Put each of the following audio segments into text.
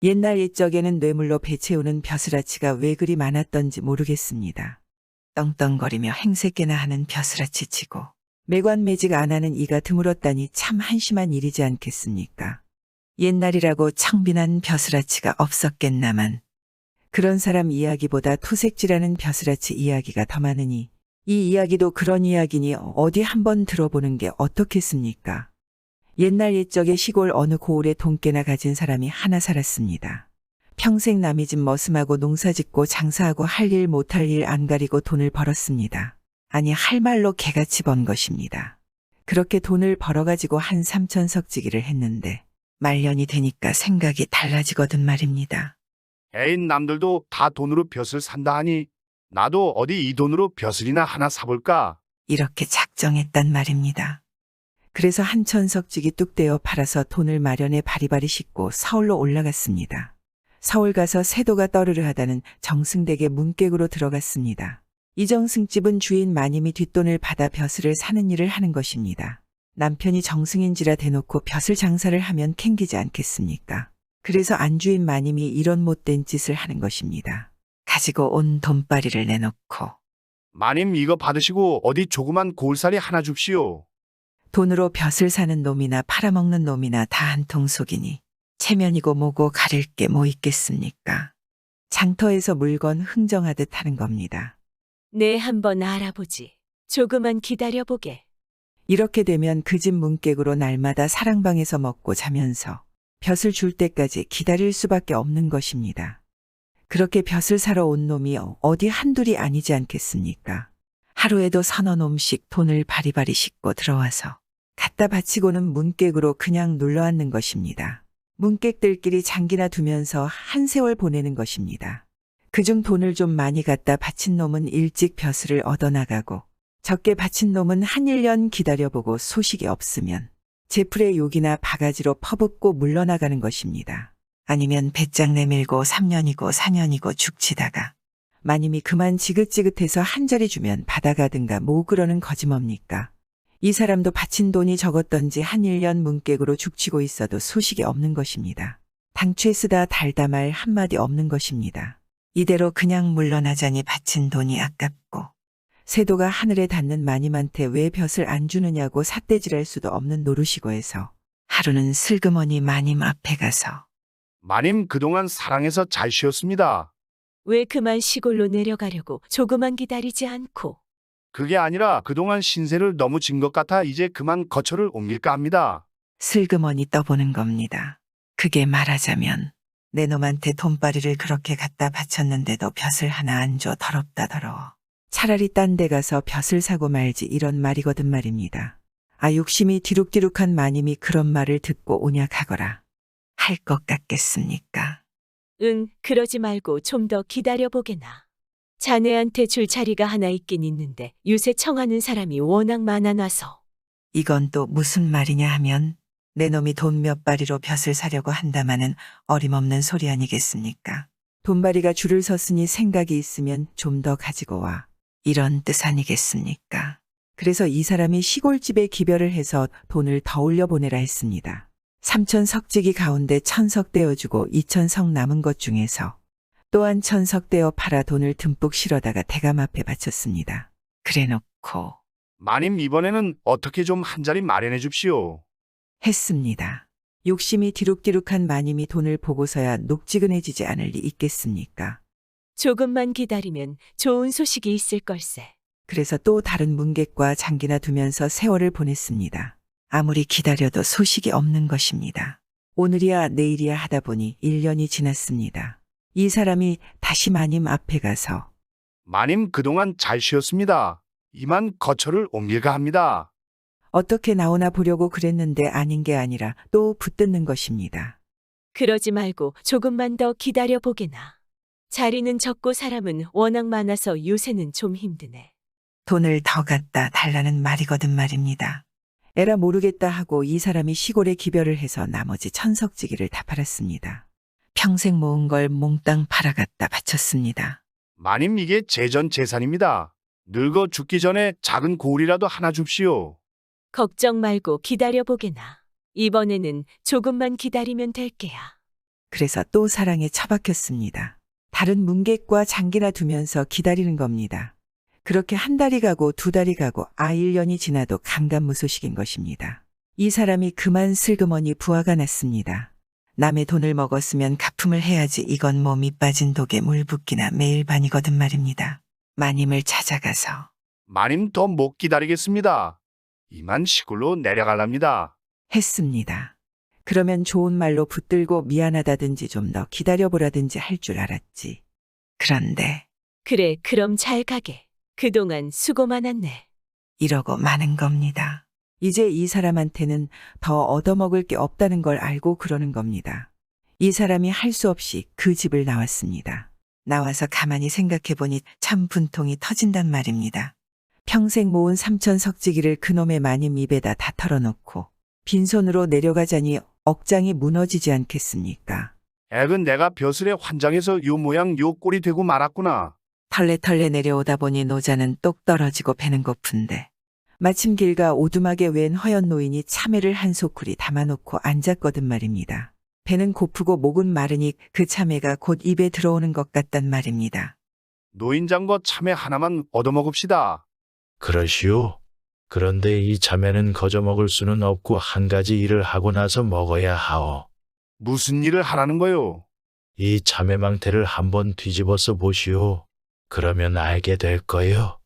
옛날 옛적에는 뇌물로 배채우는 벼슬아치가 왜 그리 많았던지 모르겠습니다. 떵떵거리며 행색개나 하는 벼슬아치 치고 매관매직 안 하는 이가 드물었다니 참 한심한 일이지 않겠습니까? 옛날이라고 청빈한 벼슬아치가 없었겠나만 그런 사람 이야기보다 토색질하는 벼슬아치 이야기가 더 많으니 이 이야기도 그런 이야기니 어디 한번 들어보는 게 어떻겠습니까? 옛날 옛적에 시골 어느 고을에 돈깨나 가진 사람이 하나 살았습니다. 평생 남의 집 머슴하고 농사짓고 장사하고 할 일 못할 일 안 가리고 돈을 벌었습니다. 아니 할 말로 개같이 번 것입니다. 그렇게 돈을 벌어가지고 한 삼천석지기를 했는데 말년이 되니까 생각이 달라지거든 말입니다. 에이, 남들도 다 돈으로 벼슬 산다 하니 나도 어디 이 돈으로 벼슬이나 하나 사볼까? 이렇게 작정했단 말입니다. 그래서 한 천석지기 뚝 떼어 팔아서 돈을 마련해 바리바리 싣고 서울로 올라갔습니다. 서울 가서 세도가 떠르르 하다는 정승댁의 문객으로 들어갔습니다. 이 정승집은 주인 마님이 뒷돈을 받아 벼슬을 사는 일을 하는 것입니다. 남편이 정승인지라 대놓고 벼슬 장사를 하면 캥기지 않겠습니까? 그래서 안주인 마님이 이런 못된 짓을 하는 것입니다. 가지고 온 돈바리를 내놓고 마님 이거 받으시고 어디 조그만 고울살이 하나 줍시오. 돈으로 벼슬 사는 놈이나 팔아먹는 놈이나 다 한통 속이니 체면이고 뭐고 가릴 게 뭐 있겠습니까? 장터에서 물건 흥정하듯 하는 겁니다. 네, 한번 알아보지. 조금만 기다려보게. 이렇게 되면 그 집 문객으로 날마다 사랑방에서 먹고 자면서 벼슬 줄 때까지 기다릴 수밖에 없는 것입니다. 그렇게 벼슬 사러 온 놈이 어디 한둘이 아니지 않겠습니까? 하루에도 서너 놈씩 돈을 바리바리 싣고 들어와서 갖다 바치고는 문객으로 그냥 눌러앉는 것입니다. 문객들끼리 장기나 두면서 한 세월 보내는 것입니다. 그중 돈을 좀 많이 갖다 바친 놈은 일찍 벼슬을 얻어나가고 적게 바친 놈은 한 1년 기다려보고 소식이 없으면 제풀에 욕이나 바가지로 퍼붓고 물러나가는 것입니다. 아니면 배짱 내밀고 3년이고 4년이고 죽치다가 마님이 그만 지긋지긋해서 한 자리 주면 받아가든가 뭐 그러는 거지 뭡니까? 이 사람도 바친 돈이 적었던지 한 1년 문객으로 죽치고 있어도 소식이 없는 것입니다. 당최 쓰다 달다 말 한마디 없는 것입니다. 이대로 그냥 물러나자니 바친 돈이 아깝고 세도가 하늘에 닿는 마님한테 왜 벼슬 안 주느냐고 삿대질할 수도 없는 노릇이고 해서 하루는 슬그머니 마님 앞에 가서 마님 그동안 사랑해서 잘 쉬었습니다. 왜 그만 시골로 내려가려고 조금만 기다리지 않고. 그게 아니라 그동안 신세를 너무 진 것 같아 이제 그만 거처를 옮길까 합니다. 슬그머니 떠보는 겁니다. 그게 말하자면 내 놈한테 돈바리를 그렇게 갖다 바쳤는데도 벼슬 하나 안 줘 더럽다 더러워. 차라리 딴 데 가서 벼슬 사고 말지 이런 말이거든 말입니다. 아 욕심이 디룩디룩한 마님이 그런 말을 듣고 오냐하거라. 할 것 같겠습니까? 응, 그러지 말고 좀 더 기다려보게나. 자네한테 줄 자리가 하나 있긴 있는데 요새 청하는 사람이 워낙 많아놔서. 이건 또 무슨 말이냐 하면 내 놈이 돈 몇 바리로 벼슬 사려고 한다마는 어림없는 소리 아니겠습니까? 돈바리가 줄을 섰으니 생각이 있으면 좀 더 가지고 와. 이런 뜻 아니겠습니까? 그래서 이 사람이 시골집에 기별을 해서 돈을 더 올려보내라 했습니다. 3천석지기 가운데 1,000석 떼어주고 2,000석 남은 것 중에서 또한 1,000석 떼어 팔아 돈을 듬뿍 실어다가 대감 앞에 바쳤습니다. 그래놓고 마님 이번에는 어떻게 좀 한 자리 마련해 줍시오. 했습니다. 욕심이 디룩디룩한 마님이 돈을 보고서야 녹지근해지지 않을 리 있겠습니까? 조금만 기다리면 좋은 소식이 있을 걸세. 그래서 또 다른 문객과 장기나 두면서 세월을 보냈습니다. 아무리 기다려도 소식이 없는 것입니다. 오늘이야 내일이야 하다 보니 1년이 지났습니다. 이 사람이 다시 마님 앞에 가서 마님 그동안 잘 쉬었습니다. 이만 거처를 옮길까 합니다. 어떻게 나오나 보려고 그랬는데 아닌 게 아니라 또 붙듣는 것입니다. 그러지 말고 조금만 더 기다려보게나. 자리는 적고 사람은 워낙 많아서 요새는 좀 힘드네. 돈을 더 갖다 달라는 말이거든 말입니다. 에라 모르겠다 하고 이 사람이 시골에 기별을 해서 나머지 1,000석지기를 다 팔았습니다. 평생 모은 걸 몽땅 팔아갔다 바쳤습니다. 마님 이게 제전 재산입니다. 늙어 죽기 전에 작은 고울이라도 하나 줍시오. 걱정 말고 기다려보게나. 이번에는 조금만 기다리면 될 게야. 그래서 또 사랑에 처박혔습니다. 다른 문객과 장기나 두면서 기다리는 겁니다. 그렇게 한 달이 가고 두 달이 가고 1년이 지나도 감감무소식인 것입니다. 이 사람이 그만 슬그머니 부하가 났습니다. 남의 돈을 먹었으면 가품을 해야지, 이건 몸이 빠진 독에 물 붓기나 매일 반이거든 말입니다. 마님을 찾아가서 마님 더 못 기다리겠습니다. 이만 시골로 내려갈랍니다. 했습니다. 그러면 좋은 말로 붙들고 미안하다든지 좀 더 기다려보라든지 할 줄 알았지. 그런데 그래, 그럼 잘 가게. 그동안 수고 많았네. 이러고 마는 겁니다. 이제 이 사람한테는 더 얻어먹을 게 없다는 걸 알고 그러는 겁니다. 이 사람이 할 수 없이 그 집을 나왔습니다. 나와서 가만히 생각해보니 참 분통이 터진단 말입니다. 평생 모은 3천 석지기를 그놈의 마님 입에다 다 털어놓고 빈손으로 내려가자니 억장이 무너지지 않겠습니까? 액은 내가 벼슬에 환장해서 요 모양 요 꼴이 되고 말았구나. 털레털레 내려오다 보니 노자는 똑 떨어지고 배는 고픈데 마침 길가 오두막에 웬 허연 노인이 참외를 한 소쿠리 담아놓고 앉았거든 말입니다. 배는 고프고 목은 마르니 그 참외가 곧 입에 들어오는 것 같단 말입니다. 노인장거 참외 하나만 얻어먹읍시다. 그러시오. 그런데 이 참외는 거저 먹을 수는 없고 한 가지 일을 하고 나서 먹어야 하오. 무슨 일을 하라는 거요? 이 참외망태를 한번 뒤집어서 보시오. 그러면 알게 될 거요.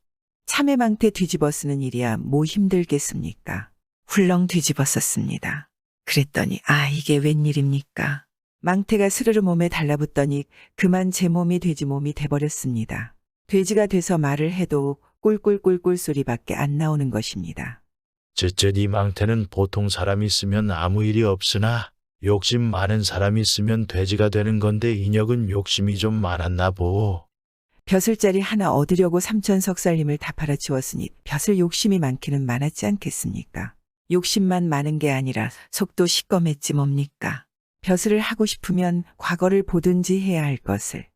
참외망태 뒤집어 쓰는 일이야 뭐 힘들겠습니까? 훌렁 뒤집어 썼습니다. 그랬더니 이게 웬일입니까? 망태가 스르르 몸에 달라붙더니 그만 제 몸이 돼지 몸이 돼버렸습니다. 돼지가 돼서 말을 해도 꿀꿀꿀꿀 소리밖에 안 나오는 것입니다. 쯧쯧 이 망태는 보통 사람 있으면 아무 일이 없으나 욕심 많은 사람 있으면 돼지가 되는 건데 인혁은 욕심이 좀 많았나 보오. 벼슬자리 하나 얻으려고 3천 석살림을 다 팔아치웠으니 벼슬 욕심이 많기는 많았지 않겠습니까? 욕심만 많은 게 아니라 속도 시꺼맸지 뭡니까? 벼슬을 하고 싶으면 과거를 보든지 해야 할 것을.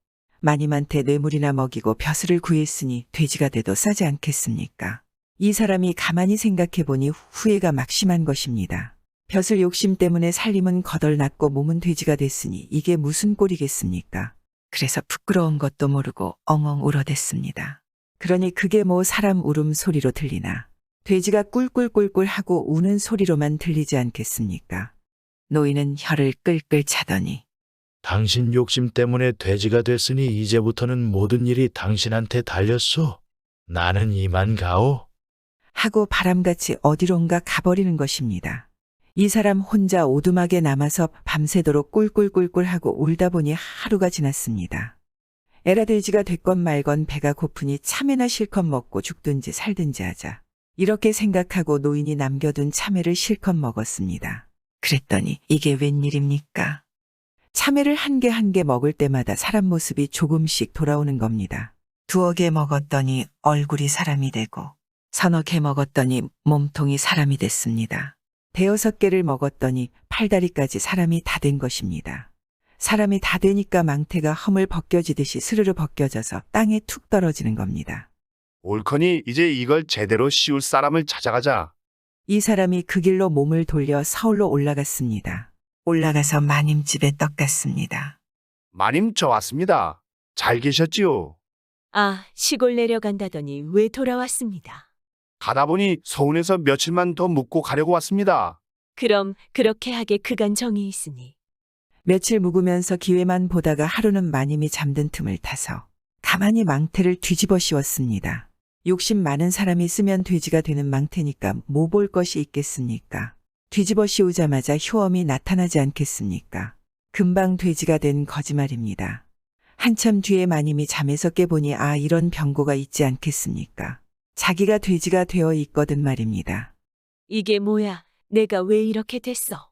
마님한테 뇌물이나 먹이고 벼슬을 구했으니 돼지가 돼도 싸지 않겠습니까? 이 사람이 가만히 생각해보니 후회가 막심한 것입니다. 벼슬 욕심 때문에 살림은 거덜났고 몸은 돼지가 됐으니 이게 무슨 꼴이겠습니까? 그래서 부끄러운 것도 모르고 엉엉 울어댔습니다. 그러니 그게 뭐 사람 울음 소리로 들리나. 돼지가 꿀꿀꿀꿀 하고 우는 소리로만 들리지 않겠습니까? 노인은 혀를 끌끌 차더니 당신 욕심 때문에 돼지가 됐으니 이제부터는 모든 일이 당신한테 달렸소. 나는 이만 가오. 하고 바람같이 어디론가 가버리는 것입니다. 이 사람 혼자 오두막에 남아서 밤새도록 꿀꿀꿀꿀 하고 울다 보니 하루가 지났습니다. 에라 돼지가 됐건 말건 배가 고프니 참외나 실컷 먹고 죽든지 살든지 하자. 이렇게 생각하고 노인이 남겨둔 참외를 실컷 먹었습니다. 그랬더니 이게 웬일입니까? 참외를 한 개 한 개 먹을 때마다 사람 모습이 조금씩 돌아오는 겁니다. 2개 먹었더니 얼굴이 사람이 되고 3개 먹었더니 몸통이 사람이 됐습니다. 5개를 먹었더니 팔다리까지 사람이 다 된 것입니다. 사람이 다 되니까 망태가 허물 벗겨지듯이 스르르 벗겨져서 땅에 툭 떨어지는 겁니다. 옳거니 이제 이걸 제대로 씌울 사람을 찾아가자. 이 사람이 그 길로 몸을 돌려 서울로 올라갔습니다. 올라가서 마님 집에 떡갔습니다. 마님 저 왔습니다. 잘 계셨지요? 시골 내려간다더니 왜 돌아왔습니다. 가다 보니 서운해서 며칠만 더 묵고 가려고 왔습니다. 그럼 그렇게 하게 그간 정이 있으니. 며칠 묵으면서 기회만 보다가 하루는 마님이 잠든 틈을 타서 가만히 망태를 뒤집어 씌웠습니다. 욕심 많은 사람이 쓰면 돼지가 되는 망태니까 뭐 볼 것이 있겠습니까? 뒤집어 씌우자마자 효험이 나타나지 않겠습니까? 금방 돼지가 된 거짓말입니다. 한참 뒤에 마님이 잠에서 깨보니 이런 병고가 있지 않겠습니까? 자기가 돼지가 되어 있거든 말입니다. 이게 뭐야? 내가 왜 이렇게 됐어?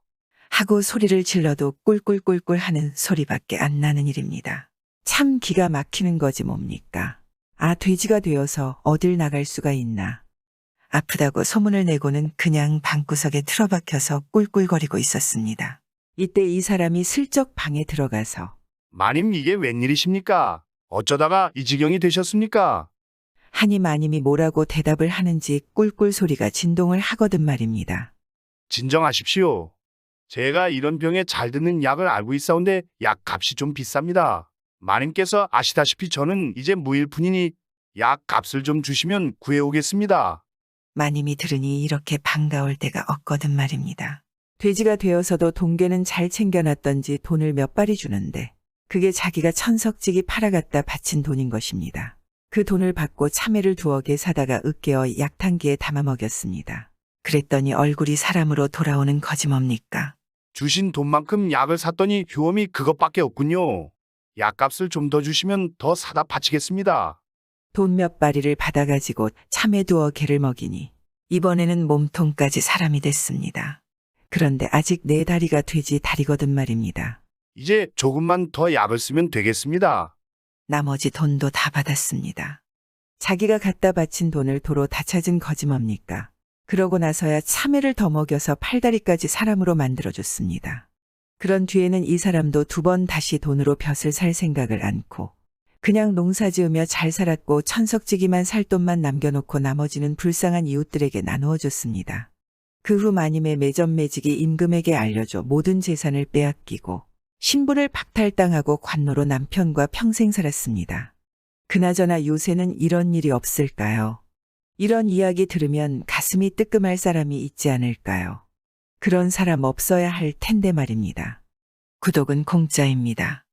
하고 소리를 질러도 꿀꿀꿀꿀 하는 소리밖에 안 나는 일입니다. 참 기가 막히는 거지 뭡니까? 돼지가 되어서 어딜 나갈 수가 있나. 아프다고 소문을 내고는 그냥 방구석에 틀어박혀서 꿀꿀거리고 있었습니다. 이때 이 사람이 슬쩍 방에 들어가서 마님 이게 웬일이십니까? 어쩌다가 이 지경이 되셨습니까? 하니 마님이 뭐라고 대답을 하는지 꿀꿀 소리가 진동을 하거든 말입니다. 진정하십시오. 제가 이런 병에 잘 드는 약을 알고 있사온데 약 값이 좀 비쌉니다. 마님께서 아시다시피 저는 이제 무일푼이니 약 값을 좀 주시면 구해오겠습니다. 마님이 들으니 이렇게 반가울 때가 없거든 말입니다. 돼지가 되어서도 동계는 잘 챙겨놨던지 돈을 몇 발이 주는데 그게 자기가 천석지기 팔아갔다 바친 돈인 것입니다. 그 돈을 받고 참외를 2억에 사다가 으깨어 약탕기에 담아 먹였습니다. 그랬더니 얼굴이 사람으로 돌아오는 거짓뭡니까? 주신 돈만큼 약을 샀더니 효험이 그것밖에 없군요. 약값을 좀 더 주시면 더 사다 바치겠습니다. 돈 몇 바리를 받아가지고 참외 2억개를 먹이니 이번에는 몸통까지 사람이 됐습니다. 그런데 아직 내 다리가 돼지 다리거든 말입니다. 이제 조금만 더 약을 쓰면 되겠습니다. 나머지 돈도 다 받았습니다. 자기가 갖다 바친 돈을 도로 다 찾은 거짓뭡니까? 그러고 나서야 참외를 더 먹여서 팔다리까지 사람으로 만들어줬습니다. 그런 뒤에는 이 사람도 2번 다시 돈으로 벼슬 살 생각을 않고 그냥 농사 지으며 잘 살았고 천석지기만 살 돈만 남겨놓고 나머지는 불쌍한 이웃들에게 나누어 줬습니다. 그 후 마님의 매점매직이 임금에게 알려줘 모든 재산을 빼앗기고 신분을 박탈당하고 관노로 남편과 평생 살았습니다. 그나저나 요새는 이런 일이 없을까요? 이런 이야기 들으면 가슴이 뜨끔할 사람이 있지 않을까요? 그런 사람 없어야 할 텐데 말입니다. 구독은 공짜입니다.